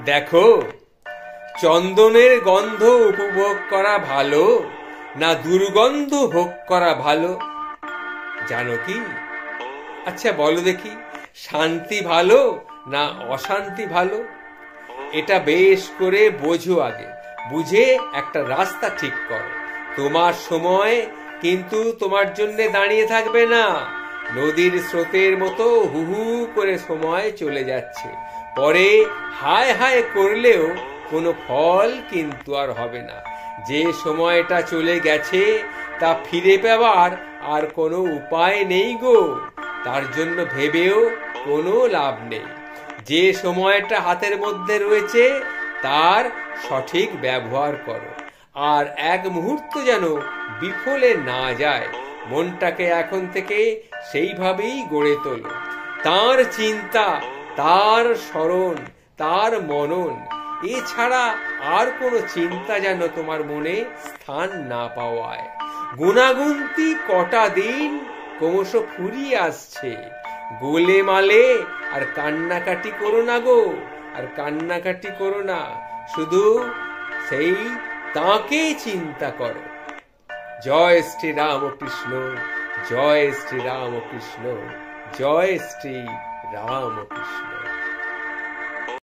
দেখো, চন্দনের গন্ধ উপভোগ করা ভালো না দুর্গন্ধ ভোগ করা ভালো জানো কি? আচ্ছা বলো দেখি, শান্তি ভালো না অশান্তি ভালো? এটা বেশ করে বোঝো আগে, বুঝে একটা রাস্তা ঠিক করো। তোমার সময় কিন্তু তোমার জন্য দাঁড়িয়ে থাকবে না। নদীর স্রোতের মতো হু হু করে সময় চলে যাচ্ছে, পরে হায় হায় করলেও কোনো ফল কিন্তু আর হবে না। যে সময়টা চলে গেছে তা ফিরে পাওয়ার আর কোনো উপায় নেই গো। তার জন্য ভেবেও কোনো লাভ নেই। যে সময়টা হাতের মধ্যে রয়েছে তার সঠিক ব্যবহার করো, আর এক মুহূর্ত যেন বিফলে না যায়। মনটাকে এখন থেকে সেইভাবেই গড়ে তোলো। তার চিন্তা, তার স্মরণ, তার মনন, এছাড়া আর কোনো চিন্তা যেন তোমার মনে স্থান না পাওয়ায়। গুণাগুন্তি কটা দিন ক্রমশ ফুরিয়ে আসছে। গোলে মালে আর কান্নাকাটি করো না গো, আর কান্নাকাটি করো না, শুধু সেই তাঁকেই চিন্তা করো। জয় শ্রী রামকৃষ্ণ, জয় শ্রী রামকৃষ্ণ, জয় শ্রী রামকৃষ্ণ।